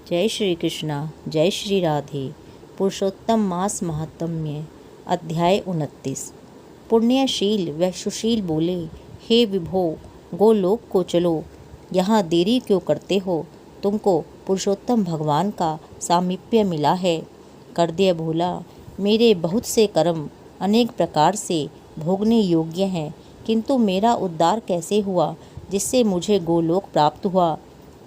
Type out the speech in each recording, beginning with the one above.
जय श्री कृष्णा, जय श्री राधे। पुरुषोत्तम मास महात्म्य, अध्याय 29। पुण्यशील व सुशील बोले, हे विभो, गोलोक को चलो, यहाँ देरी क्यों करते हो? तुमको पुरुषोत्तम भगवान का सामीप्य मिला है। कर्दय बोला, मेरे बहुत से कर्म अनेक प्रकार से भोगने योग्य हैं, किंतु मेरा उद्धार कैसे हुआ जिससे मुझे गोलोक प्राप्त हुआ?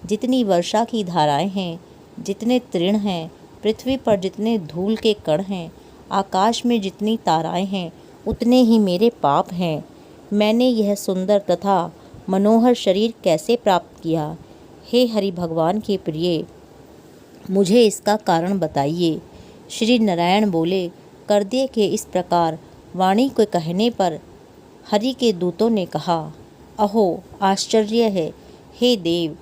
जितनी वर्षा की धाराएं हैं, जितने तृण हैं, पृथ्वी पर जितने धूल के कण हैं, आकाश में जितनी ताराएं हैं, उतने ही मेरे पाप हैं। मैंने यह सुंदर तथा मनोहर शरीर कैसे प्राप्त किया? हे हरि भगवान के प्रिय, मुझे इसका कारण बताइए। श्री नारायण बोले, कर्दय के इस प्रकार वाणी को कहने पर हरि के दूतों ने कहा, अहो आश्चर्य है, हे देव,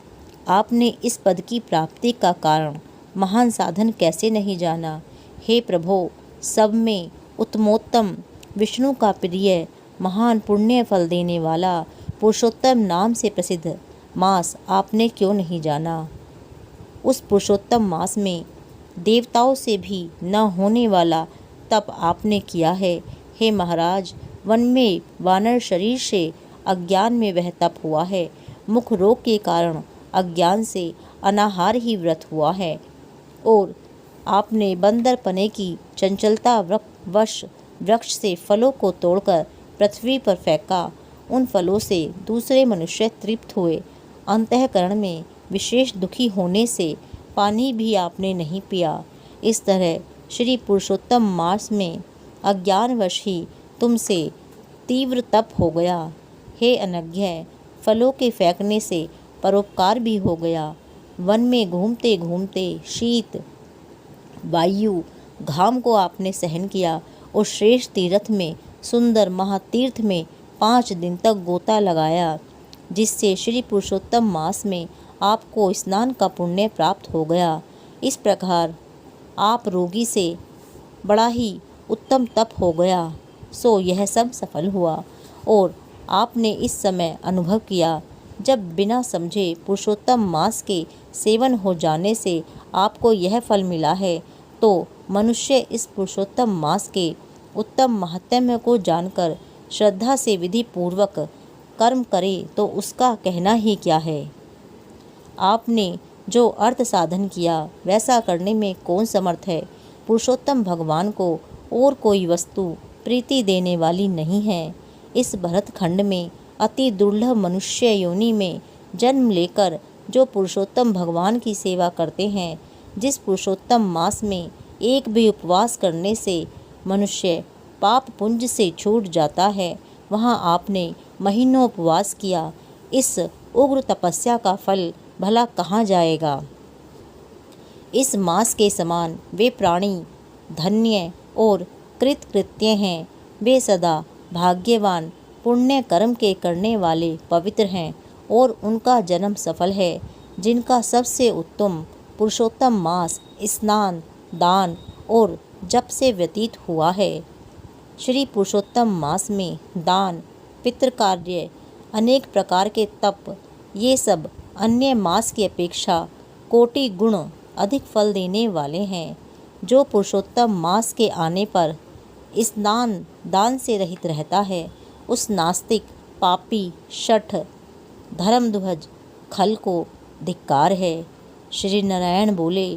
आपने इस पद की प्राप्ति का कारण महान साधन कैसे नहीं जाना? हे प्रभो, सब में उत्तमोत्तम विष्णु का प्रिय महान पुण्य फल देने वाला पुरुषोत्तम नाम से प्रसिद्ध मास आपने क्यों नहीं जाना? उस पुरुषोत्तम मास में देवताओं से भी न होने वाला तप आपने किया है। हे महाराज, वन में वानर शरीर से अज्ञान में वह तप हुआ है। मुख रोग के कारण अज्ञान से अनाहार ही व्रत हुआ है, और आपने बंदर पने की चंचलता वश वृक्ष से फलों को तोड़कर पृथ्वी पर फेंका। उन फलों से दूसरे मनुष्य तृप्त हुए। अंतःकरण में विशेष दुखी होने से पानी भी आपने नहीं पिया। इस तरह श्री पुरुषोत्तम मास में अज्ञानवश ही तुमसे तीव्र तप हो गया। हे अनज्ञ, फलों के फेंकने से परोपकार भी हो गया। वन में घूमते घूमते शीत वायु घाम को आपने सहन किया, और श्रेष्ठ तीर्थ में सुंदर महातीर्थ में 5 दिन तक गोता लगाया, जिससे श्री पुरुषोत्तम मास में आपको स्नान का पुण्य प्राप्त हो गया। इस प्रकार आप रोगी से बड़ा ही उत्तम तप हो गया, सो यह सब सफल हुआ। और आपने इस समय अनुभव किया, जब बिना समझे पुरुषोत्तम मास के सेवन हो जाने से आपको यह फल मिला है, तो मनुष्य इस पुरुषोत्तम मास के उत्तम महात्म्य को जानकर श्रद्धा से विधि पूर्वक कर्म करे तो उसका कहना ही क्या है। आपने जो अर्थ साधन किया वैसा करने में कौन समर्थ है? पुरुषोत्तम भगवान को और कोई वस्तु प्रीति देने वाली नहीं है। इस भरतखंड में अति दुर्लभ मनुष्य योनि में जन्म लेकर जो पुरुषोत्तम भगवान की सेवा करते हैं, जिस पुरुषोत्तम मास में एक भी उपवास करने से मनुष्य पाप पुंज से छूट जाता है, वहाँ आपने महीनों उपवास किया। इस उग्र तपस्या का फल भला कहाँ जाएगा? इस मास के समान वे प्राणी धन्य और कृतकृत्य हैं। वे सदा भाग्यवान पुण्य कर्म के करने वाले पवित्र हैं, और उनका जन्म सफल है, जिनका सबसे उत्तम पुरुषोत्तम मास स्नान, दान और जप से व्यतीत हुआ है। श्री पुरुषोत्तम मास में दान, पितृकार्य, अनेक प्रकार के तप, ये सब अन्य मास की अपेक्षा कोटि गुण अधिक फल देने वाले हैं। जो पुरुषोत्तम मास के आने पर स्नान दान से रहित रहता है, उस नास्तिक, पापी, शठ, धर्मध्वज खल को धिक्कार है। श्री नारायण बोले,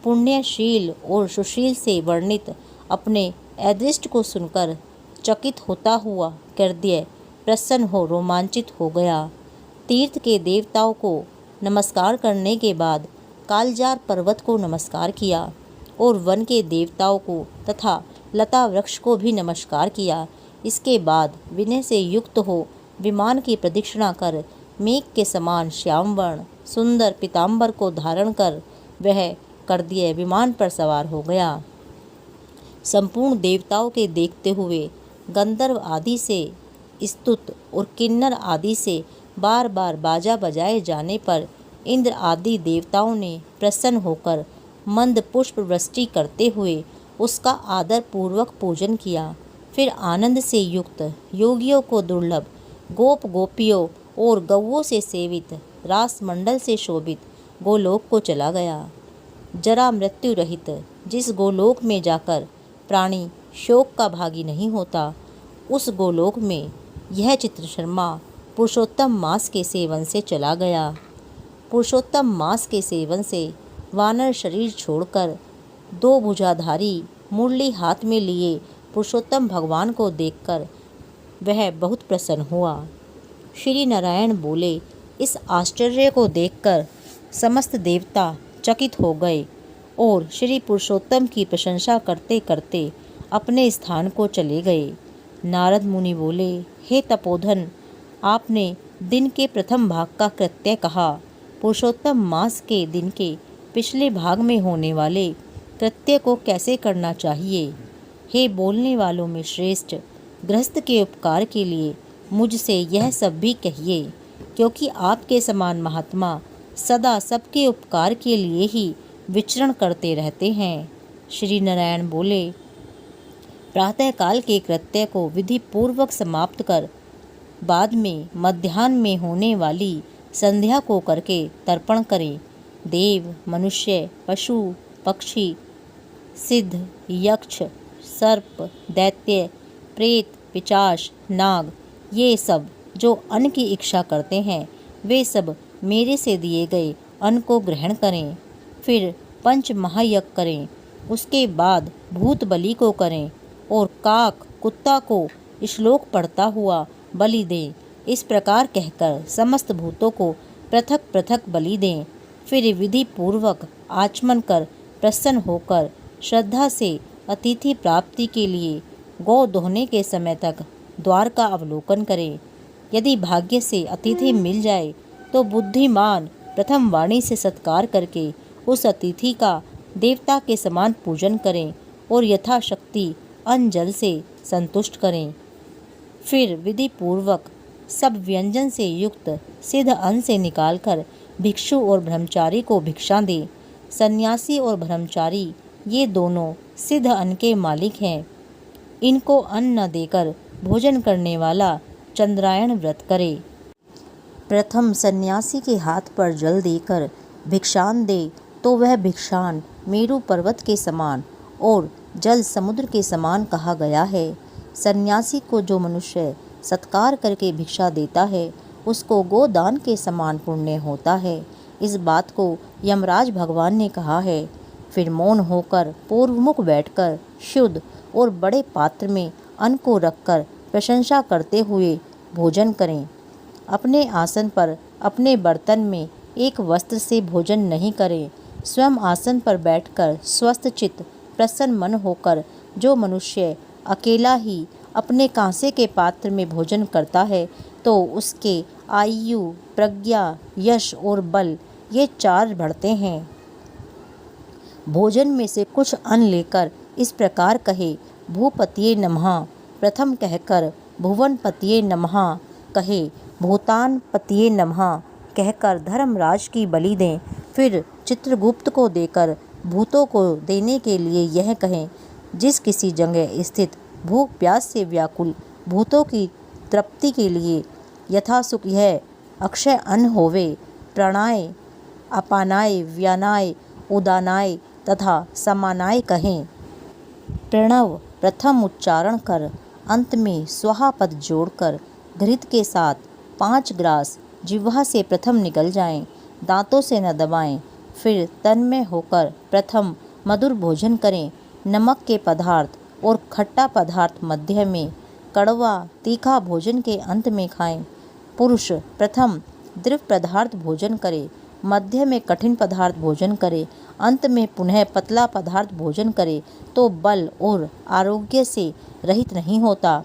पुण्यशील और सुशील से वर्णित अपने अदृष्ट को सुनकर चकित होता हुआ कर्दय प्रसन्न हो रोमांचित हो गया। तीर्थ के देवताओं को नमस्कार करने के बाद कालजार पर्वत को नमस्कार किया, और वन के देवताओं को तथा लता वृक्ष को भी नमस्कार किया। इसके बाद विनय से युक्त हो विमान की प्रदक्षिणा कर मेघ के समान श्याम वर्ण सुंदर पीताम्बर को धारण कर वह कर्दय विमान पर सवार हो गया। संपूर्ण देवताओं के देखते हुए गंधर्व आदि से स्तुत और किन्नर आदि से बार बार बाजा बजाए जाने पर इंद्र आदि देवताओं ने प्रसन्न होकर मंद पुष्प वृष्टि करते हुए उसका आदर पूर्वक पूजन किया। फिर आनंद से युक्त योगियों को दुर्लभ गोप गोपियों और गौओं से सेवित रास मंडल से शोभित गोलोक को चला गया। जरा मृत्यु रहित जिस गोलोक में जाकर प्राणी शोक का भागी नहीं होता, उस गोलोक में यह चित्रशर्मा पुरुषोत्तम मास के सेवन से चला गया। पुरुषोत्तम मास के सेवन से वानर शरीर छोड़कर 2 भुजाधारी मुरली हाथ में लिए पुरुषोत्तम भगवान को देखकर वह बहुत प्रसन्न हुआ। श्री नारायण बोले, इस आश्चर्य को देखकर समस्त देवता चकित हो गए और श्री पुरुषोत्तम की प्रशंसा करते करते अपने स्थान को चले गए। नारद मुनि बोले, हे तपोधन, आपने दिन के प्रथम भाग का कृत्य कहा। पुरुषोत्तम मास के दिन के पिछले भाग में होने वाले कृत्य को कैसे करना चाहिए? हे बोलने वालों में श्रेष्ठ, गृहस्थ के उपकार के लिए मुझसे यह सब भी कहिए, क्योंकि आपके समान महात्मा सदा सबके उपकार के लिए ही विचरण करते रहते हैं। श्री नारायण बोले, प्रातःकाल के कृत्य को विधि पूर्वक समाप्त कर बाद में मध्याह्न में होने वाली संध्या को करके तर्पण करें। देव, मनुष्य, पशु, पक्षी, सिद्ध, यक्ष, सर्प, दैत्य, प्रेत, पिशाच, नाग, ये सब जो अन्न की इच्छा करते हैं वे सब मेरे से दिए गए अन्न को ग्रहण करें। फिर 5 महायज्ञ करें। उसके बाद भूत बलि को करें और काक, कुत्ता को श्लोक पढ़ता हुआ बलि दें। इस प्रकार कहकर समस्त भूतों को पृथक पृथक बलि दें। फिर विधि पूर्वक आचमन कर प्रसन्न होकर श्रद्धा से अतिथि प्राप्ति के लिए गौ दोहने के समय तक द्वार का अवलोकन करें। यदि भाग्य से अतिथि मिल जाए तो बुद्धिमान प्रथम वाणी से सत्कार करके उस अतिथि का देवता के समान पूजन करें और यथाशक्ति अन्न जल से संतुष्ट करें। फिर विधि पूर्वक सब व्यंजन से युक्त सिद्ध अन्न से निकालकर भिक्षु और ब्रह्मचारी को भिक्षा दें। सन्यासी और ब्रह्मचारी ये दोनों सिद्ध अन्न के मालिक हैं। इनको अन्न न देकर भोजन करने वाला चंद्रायण व्रत करे। प्रथम सन्यासी के हाथ पर जल देकर भिक्षान दे तो वह भिक्षान मेरु पर्वत के समान और जल समुद्र के समान कहा गया है। सन्यासी को जो मनुष्य सत्कार करके भिक्षा देता है उसको गोदान के समान पुण्य होता है। इस बात को यमराज भगवान ने कहा है। फिर मौन होकर पूर्वमुख बैठकर शुद्ध और बड़े पात्र में अन्न को रखकर प्रशंसा करते हुए भोजन करें। अपने आसन पर अपने बर्तन में एक वस्त्र से भोजन नहीं करें। स्वयं आसन पर बैठकर स्वस्थ चित्त प्रसन्न मन होकर जो मनुष्य अकेला ही अपने कांसे के पात्र में भोजन करता है तो उसके आयु, प्रज्ञा, यश और बल ये 4 बढ़ते हैं। भोजन में से कुछ अन्न लेकर इस प्रकार कहे, भूपतिये नमः, प्रथम कहकर भुवनपतिये नमः कहे, भूतान पतिये नमः कहकर धर्मराज की बलि दें। फिर चित्रगुप्त को देकर भूतों को देने के लिए यह कहें, जिस किसी जगह स्थित भूख प्यास से व्याकुल भूतों की तृप्ति के लिए यथासुख यह अक्षय अन्न होवे। प्राणाय, अपानाय, व्यानाय, उदानाय तथा समानाय कहें। प्रणव प्रथम उच्चारण कर अंत में स्वाहा पद जोड़कर घृत के साथ 5 ग्रास जिह्वा से प्रथम निकल जाएं, दांतों से न दबाएं। फिर तन्मय होकर प्रथम मधुर भोजन करें। नमक के पदार्थ और खट्टा पदार्थ मध्य में, कड़वा तीखा भोजन के अंत में खाएं। पुरुष प्रथम द्रव पदार्थ भोजन करे, मध्य में कठिन पदार्थ भोजन करे, अंत में पुनः पतला पदार्थ भोजन करे तो बल और आरोग्य से रहित नहीं होता।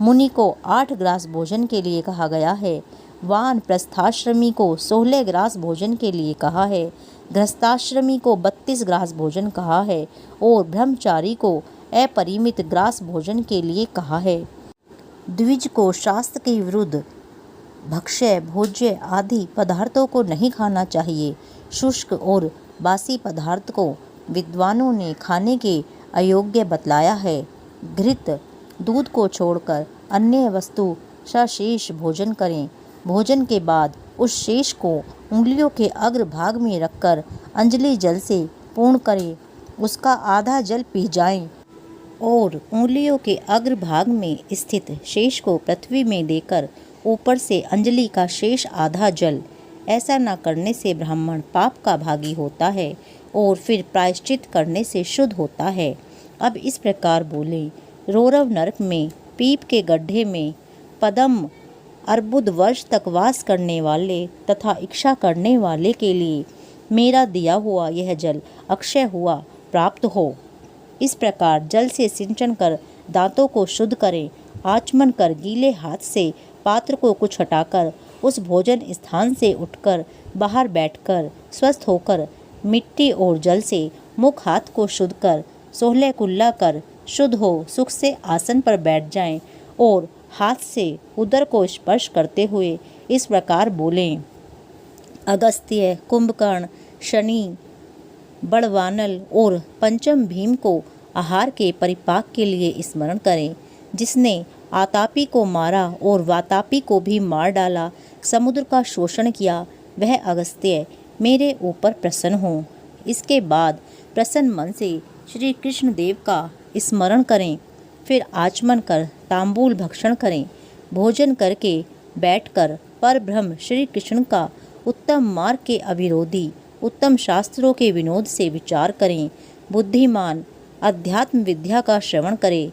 मुनि को 8 ग्रास भोजन के लिए कहा गया है। वानप्रस्थाश्रमी को 16 ग्रास भोजन के लिए कहा है। गृहस्थाश्रमी को 32 ग्रास भोजन कहा है और ब्रह्मचारी को अपरिमित ग्रास भोजन के लिए कहा है। द्विज को शास्त्र के विरुद्ध भक्ष्य, भोज्य आदि पदार्थों को नहीं खाना चाहिए। शुष्क और बासी पदार्थ को विद्वानों ने खाने के अयोग्य बतलाया है। घृत दूध को छोड़कर अन्य वस्तु सशेष भोजन करें। भोजन के बाद उस शेष को उंगलियों के अग्रभाग में रखकर अंजलि जल से पूर्ण करें, उसका आधा जल पी जाएं और उंगलियों के अग्रभाग में स्थित शेष को पृथ्वी में देकर ऊपर से अंजलि का शेष आधा जल। ऐसा न करने से ब्राह्मण पाप का भागी होता है और फिर प्रायश्चित करने से शुद्ध होता है। अब इस प्रकार बोले, रौरव नरक में पीप के गड्ढे में पदम अर्बुद वर्ष तक वास करने वाले तथा इच्छा करने वाले के लिए मेरा दिया हुआ यह जल अक्षय हुआ प्राप्त हो। इस प्रकार जल से सिंचन कर दांतों को शुद्ध करें। आचमन कर गीले हाथ से पात्र को कुछ हटाकर उस भोजन स्थान से उठकर बाहर बैठकर स्वस्थ होकर मिट्टी और जल से मुख हाथ को शुद्ध कर सोहले कुल्ला कर शुद्ध हो सुख से आसन पर बैठ जाएं और हाथ से उदर को स्पर्श करते हुए इस प्रकार बोलें, अगस्त्य, कुंभकर्ण, शनि, बड़वानल और पंचम भीम को आहार के परिपाक के लिए स्मरण करें। जिसने आतापी को मारा और वातापी को भी मार डाला, समुद्र का शोषण किया, वह अगस्त्य मेरे ऊपर प्रसन्न हो। इसके बाद प्रसन्न मन से श्री कृष्ण देव का स्मरण करें। फिर आचमन कर तांबूल भक्षण करें। भोजन करके बैठकर पर ब्रह्म श्री कृष्ण का उत्तम मार्ग के अविरोधी उत्तम शास्त्रों के विनोद से विचार करें। बुद्धिमान अध्यात्म विद्या का श्रवण करे।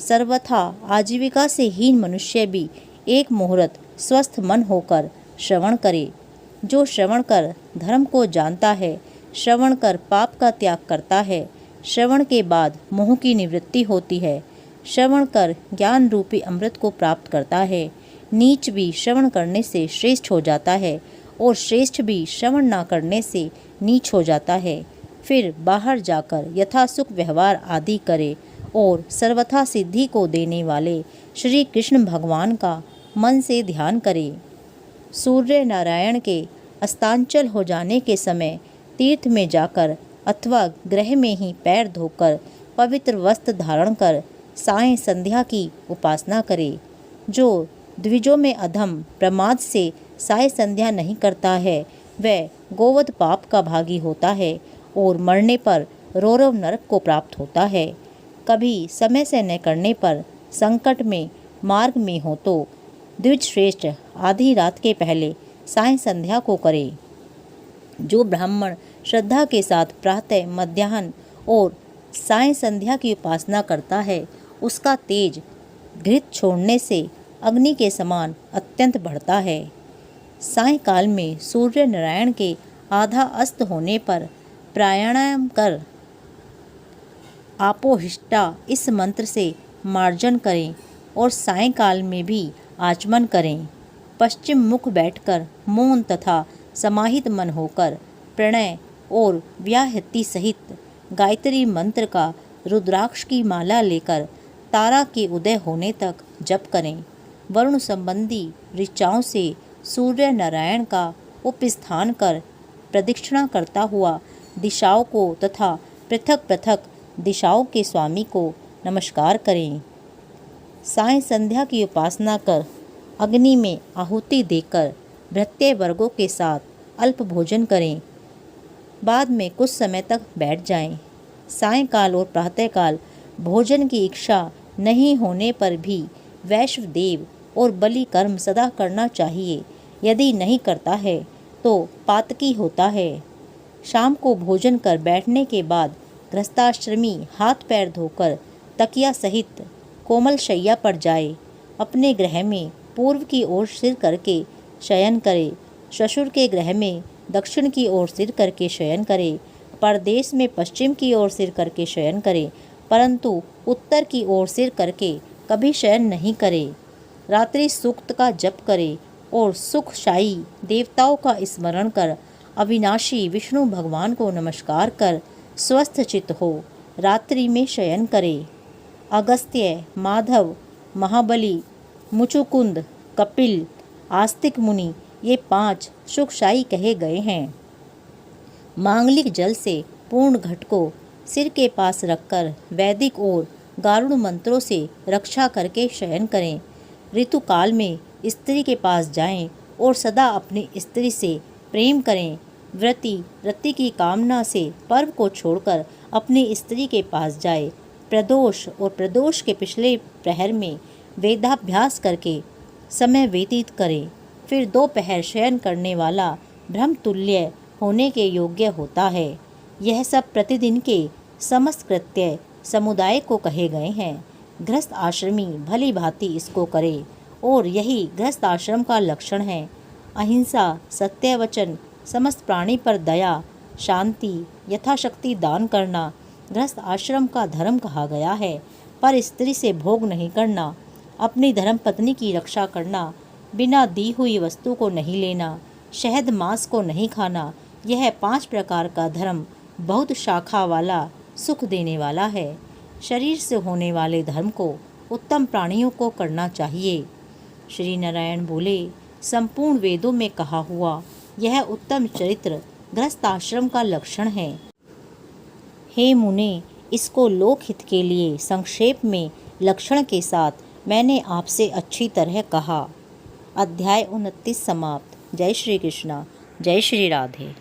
सर्वथा आजीविका से हीन मनुष्य भी एक मुहूर्त स्वस्थ मन होकर श्रवण करे। जो श्रवण कर धर्म को जानता है, श्रवण कर पाप का त्याग करता है, श्रवण के बाद मोह की निवृत्ति होती है, श्रवण कर ज्ञान रूपी अमृत को प्राप्त करता है। नीच भी श्रवण करने से श्रेष्ठ हो जाता है और श्रेष्ठ भी श्रवण न करने से नीच हो जाता है। फिर बाहर जाकर यथासुख व्यवहार आदि करे और सर्वथा सिद्धि को देने वाले श्री कृष्ण भगवान का मन से ध्यान करे। सूर्य नारायण के अस्तांचल हो जाने के समय तीर्थ में जाकर अथवा गृह में ही पैर धोकर पवित्र वस्त्र धारण कर सायं संध्या की उपासना करे। जो द्विजों में अधम प्रमाद से साय संध्या नहीं करता है, वह गोवध पाप का भागी होता है और मरने पर रौरव नरक को प्राप्त होता है। कभी समय से न करने पर संकट में मार्ग में हो तो द्विज श्रेष्ठ आधी रात के पहले साय संध्या को करे। जो ब्राह्मण श्रद्धा के साथ प्रातः, मध्याह्न और साय संध्या की उपासना करता है, उसका तेज घृत छोड़ने से अग्नि के समान अत्यंत बढ़ता है। सायंकाल में सूर्य नारायण के आधा अस्त होने पर प्राणायाम कर आपोहिष्टा इस मंत्र से मार्जन करें और सायंकाल में भी आचमन करें। पश्चिम मुख बैठकर मौन तथा समाहित मन होकर प्रणय और व्याहति सहित गायत्री मंत्र का रुद्राक्ष की माला लेकर तारा के उदय होने तक जप करें। वरुण संबंधी ऋचाओं से सूर्य नारायण का उपस्थान कर प्रदक्षिणा करता हुआ दिशाओं को तथा पृथक पृथक दिशाओं के स्वामी को नमस्कार करें। साय संध्या की उपासना कर अग्नि में आहुति देकर भृत्य वर्गों के साथ अल्प भोजन करें। बाद में कुछ समय तक बैठ जाएं। सायंकाल और प्रातःकाल भोजन की इच्छा नहीं होने पर भी वैश्व देव और बलि कर्म सदा करना चाहिए। यदि नहीं करता है तो पातकी होता है। शाम को भोजन कर बैठने के बाद गृहस्थाश्रमी हाथ पैर धोकर तकिया सहित कोमल शैया पर जाए। अपने गृह में पूर्व की ओर सिर करके शयन करे। ससुर के गृह में दक्षिण की ओर सिर करके शयन करे। परदेश में पश्चिम की ओर सिर करके शयन करे, परंतु उत्तर की ओर सिर करके कभी शयन नहीं करे। रात्रि सूक्त का जप करे और सुखशायी देवताओं का स्मरण कर अविनाशी विष्णु भगवान को नमस्कार कर स्वस्थ चित्त हो रात्रि में शयन करे। अगस्त्य, माधव, महाबली, मुचुकुंद, कपिल, आस्तिक मुनि ये 5 सुखशायी कहे गए हैं। मांगलिक जल से पूर्ण घट को सिर के पास रखकर वैदिक और गारुड़ मंत्रों से रक्षा करके शयन करें। ऋतुकाल में स्त्री के पास जाएं और सदा अपनी स्त्री से प्रेम करें। रति की कामना से पर्व को छोड़कर अपनी स्त्री के पास जाए, प्रदोष और प्रदोष के पिछले प्रहर में वेदाभ्यास करके समय व्यतीत करे, फिर 2 पहर शयन करने वाला ब्रह्मतुल्य होने के योग्य होता है। यह सब प्रतिदिन के समस्त कृत्य समुदाय को कहे गए हैं। गृहस्थ आश्रमी भली भांति इसको करे, और यही गृहस्थ आश्रम का लक्षण है। अहिंसा, सत्य वचन, समस्त प्राणी पर दया, शांति, यथाशक्ति दान करना गृहस्थ आश्रम का धर्म कहा गया है। पर स्त्री से भोग नहीं करना, अपनी धर्मपत्नी की रक्षा करना, बिना दी हुई वस्तु को नहीं लेना, शहद मांस को नहीं खाना, यह 5 प्रकार का धर्म बहुत शाखा वाला, सुख देने वाला है। शरीर से होने वाले धर्म को उत्तम प्राणियों को करना चाहिए। श्री नारायण बोले, संपूर्ण वेदों में कहा हुआ यह उत्तम चरित्र गृहस्थ आश्रम का लक्षण है। हे मुने, इसको लोकहित के लिए संक्षेप में लक्षण के साथ मैंने आपसे अच्छी तरह कहा। अध्याय 29 समाप्त। जय श्री कृष्णा, जय श्री राधे।